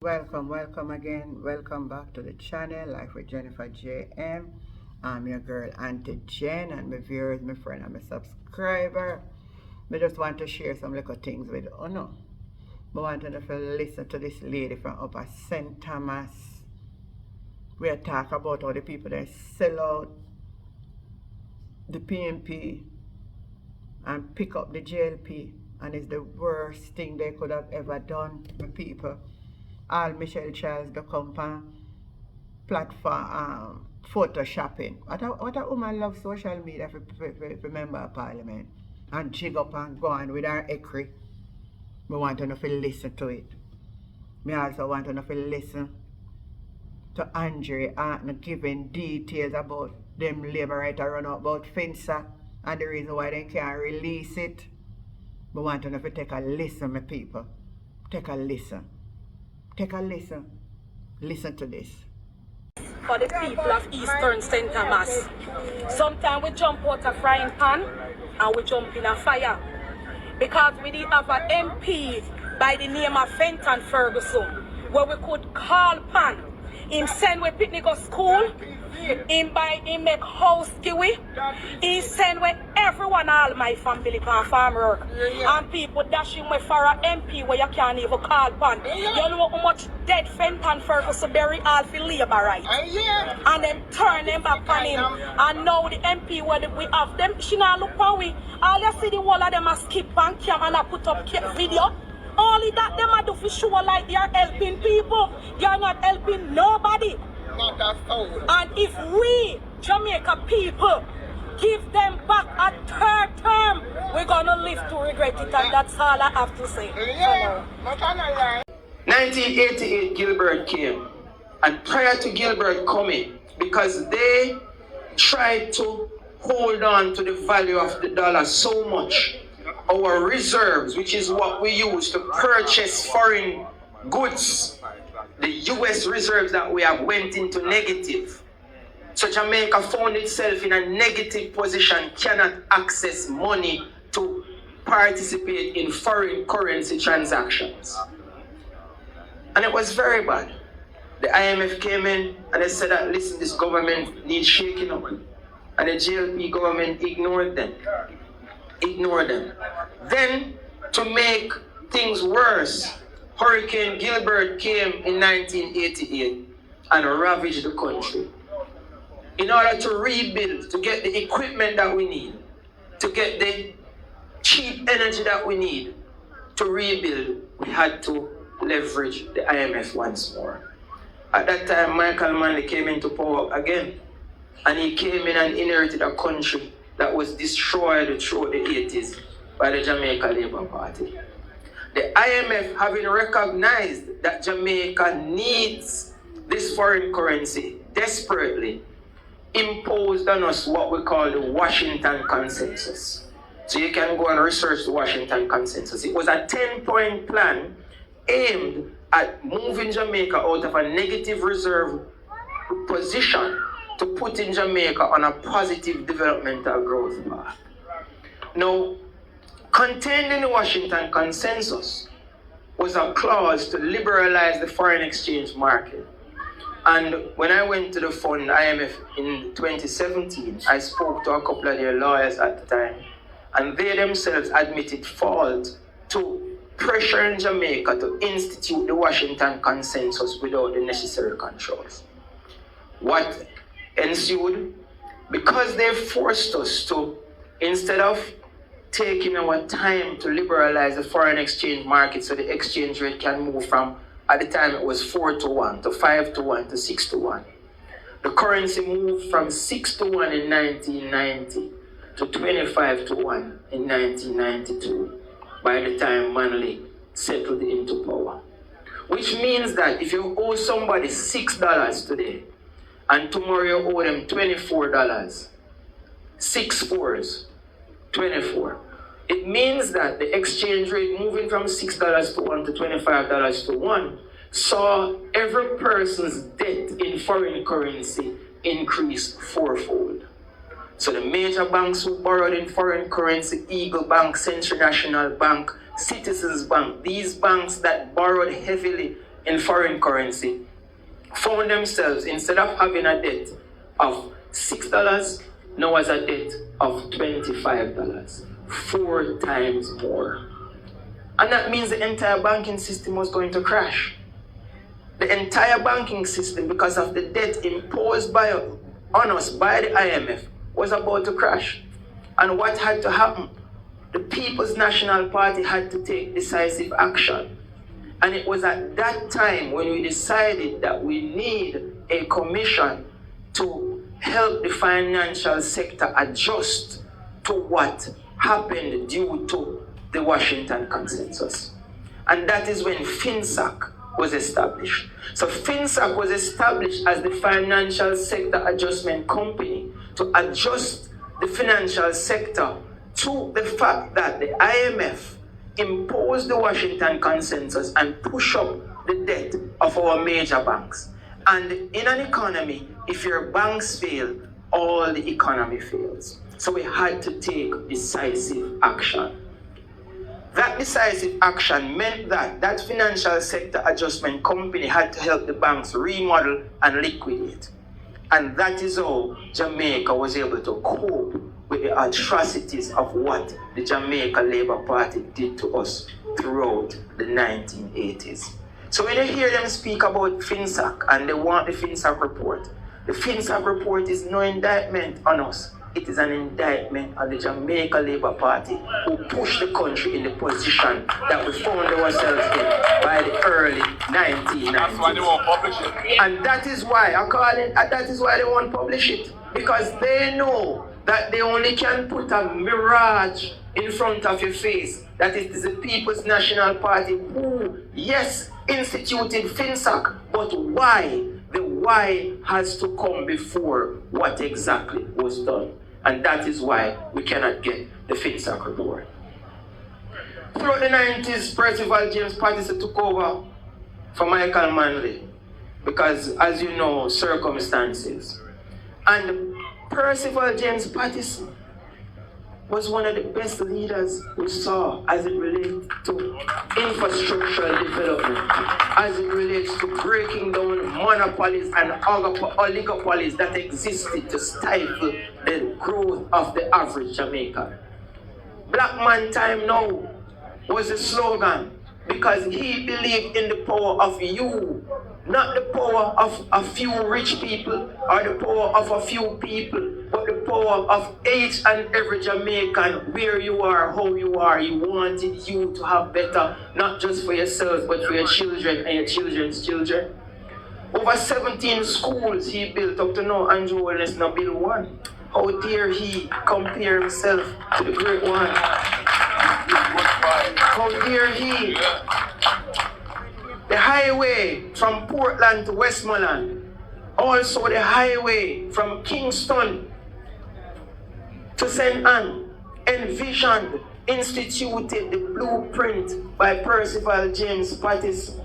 Welcome again. Welcome back to the channel, Life with Jennifer JM. I'm your girl Auntie Jen, and my viewers, my friend, and my subscriber. I just want to share some little things with you. Oh no. I want to listen to this lady from Upper St Thomas. We are talking about how the people that sell out the PMP and pick up the JLP, and it's the worst thing they could have ever done to people. All Michelle Charles the company platform photoshopping. What a woman loves social media for member of parliament and jig up and go on with her equity. Me want to know if you listen to it. Me also want to know if you listen to Andre Haughton giving details about them labor right run out about Finsac and the reason why they can't release it. Me want to know if you take a listen, my people. Take a listen. Take a listen. Listen to this. For the people of Eastern St Thomas, sometimes we jump out a frying pan and we jump in a fire. Because we did have an MP by the name of Finsac Ferguson, where we could call pan. Him send we picnic to school, him make house giveaway, he send we everyone, all my family can farm work. And people dashing me for an MP where you can't even call pan. You know how much dead Finsac Ferguson bury all for labor right? And then turn them back on him. And now the MP where we have them, she not look on we. All you see the whole of them a skip and cam and a put up video. Only that them a do for sure like they are helping people. They are not helping nobody. And if we, Jamaica people, give them back a third term, we're gonna live to regret it, and that's all I have to say. 1988 Gilbert came, and prior to Gilbert coming, because they tried to hold on to the value of the dollar so much, our reserves, which is what we use to purchase foreign goods, the US reserves that we have went into negative. So Jamaica found itself in a negative position, cannot access money to participate in foreign currency transactions. And it was very bad. The IMF came in and they said that, listen, this government needs shaking up. And the JLP government ignored them. Then, to make things worse, Hurricane Gilbert came in 1988 and ravaged the country. In order to rebuild, to get the equipment that we need, to get the cheap energy that we need to rebuild, we had to leverage the IMF once more. At that time, Michael Manley came into power again, and he came in and inherited a country that was destroyed throughout the 80s by the Jamaica Labour Party. The IMF, having recognized that Jamaica needs this foreign currency desperately, imposed on us what we call the Washington Consensus. So you can go and research the Washington Consensus. It was a 10-point plan aimed at moving Jamaica out of a negative reserve position to put in Jamaica on a positive developmental growth path. Now, contained in the Washington Consensus was a clause to liberalize the foreign exchange market. And when I went to the fund, IMF, in 2017, I spoke to a couple of their lawyers at the time, and they themselves admitted fault to pressure in Jamaica to institute the Washington Consensus without the necessary controls. What ensued? Because they forced us to, instead of taking our time to liberalize the foreign exchange market so the exchange rate can move from, at the time it was 4-1 to 5-1 to 6-1. The currency moved from 6-1 in 1990 to 25-1 in 1992 by the time Manley settled into power. Which means that if you owe somebody $6 today, and tomorrow you owe them $24, 6 fours, 24. It means that the exchange rate moving from $6 to 1 to $25 to 1 saw every person's debt in foreign currency increase fourfold. So the major banks who borrowed in foreign currency, Eagle Bank, Central National Bank, Citizens Bank, these banks that borrowed heavily in foreign currency found themselves, instead of having a debt of $6, now has a debt of $25, 4 times more. And that means the entire banking system was going to crash. The entire banking system, because of the debt imposed on us by the IMF, was about to crash. And what had to happen? The People's National Party had to take decisive action. And it was at that time when we decided that we need a commission to help the financial sector adjust to what happened due to the Washington Consensus. And that is when Finsac was established. So Finsac was established as the Financial Sector Adjustment Company to adjust the financial sector to the fact that the IMF imposed the Washington Consensus and push up the debt of our major banks. And in an economy, if your banks fail, all the economy fails. So we had to take decisive action. That decisive action meant that that financial sector adjustment company had to help the banks remodel and liquidate. And that is how Jamaica was able to cope with the atrocities of what the Jamaica Labour Party did to us throughout the 1980s. So when you hear them speak about Finsac and they want the Finsac report, the Finsac report is no indictment on us. It is an indictment on the Jamaica Labour Party who pushed the country in the position that we found ourselves in by the early 1990s. That's why they won't publish it. And that is why, that is why they won't publish it. Because they know that they only can put a mirage in front of your face. That it is the People's National Party who, yes, instituted Finsac, but why? The why has to come before what exactly was done. And that is why we cannot get the Finsac report. Throughout the 90s, Percival James Patterson took over for Michael Manley because, as you know, circumstances. And Percival James Patterson was one of the best leaders we saw as it relates to infrastructural development, as it relates to breaking down monopolies and oligopolies that existed to stifle the growth of the average Jamaican. Black Man Time Now was the slogan because he believed in the power of you, not the power of a few rich people or the power of a few people, but the power of each and every Jamaican, where you are, how you are. He wanted you to have better, not just for yourself, but for your children and your children's children. Over 17 schools he built up to now. Andrew Wellness now built one. How dare he compare himself to the great one? How dare he? The highway from Portland to Westmoreland, also the highway from Kingston to St. Ann, envisioned, instituted the blueprint by Percival James Patterson.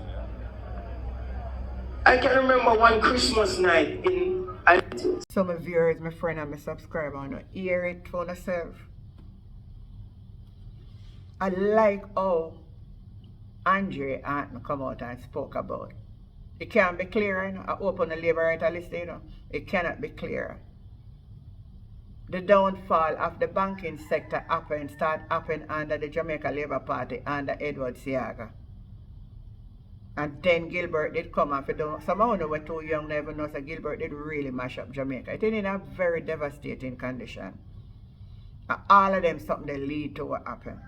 I can remember one Christmas night in some of viewers, my friend and my subscriber, want to hear it for themselves. I like how Andre Haughton come out and spoke about. It can't be clearer, you know. I open the Labour Writer list, you know. It cannot be clearer. The downfall of the banking sector happened under the Jamaica Labour Party under Edward Seaga. And then Gilbert did come and some of you were too young never know that Gilbert did really mash up Jamaica. It is in a very devastating condition. And all of them something they lead to what happened.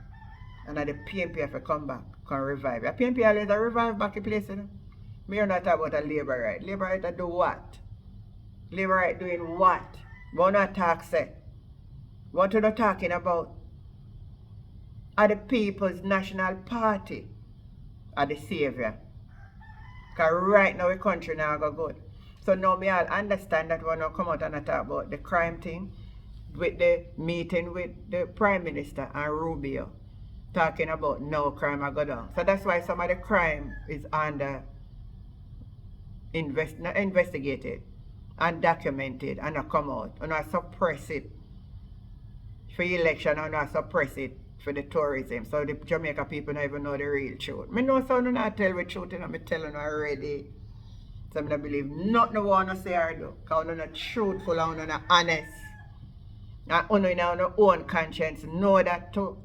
And the PNP have to come back, can revive. The PNP always revive back the place, you know. We are not talking about a labor right. Labor right do what? Labor right doing what? What not talk say? What are they talking about? Are the People's National Party are the savior? Because right now the country now go good. So now me all understand that when I come out and I talk about the crime thing with the meeting with the Prime Minister and Rubio talking about no crime I go down. So that's why some of the crime is under investigated and documented and I come out and I suppress it for election and I suppress it for the tourism. So the Jamaica people don't even know the real truth. Me know so not tell the truth, and I'm telling you already. So I don't believe nothing I want to say or do. Because I'm not truthful and I'm not honest. And you in your own conscience know that too.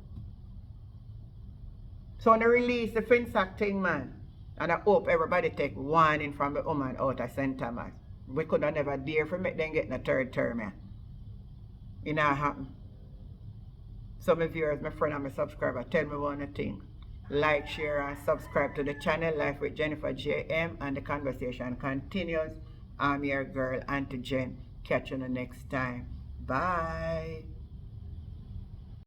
So I release the Finsac thing, man. And I hope everybody take warning from the woman out of St. Thomas. We could have never dare for make them get in a third term. Yeah. It not happen. So my viewers, my friend and my subscriber, tell me one thing. Like, share and subscribe to the channel Life with Jennifer JM, and the conversation continues. I'm your girl Auntie Jen. Catch you the next time. Bye.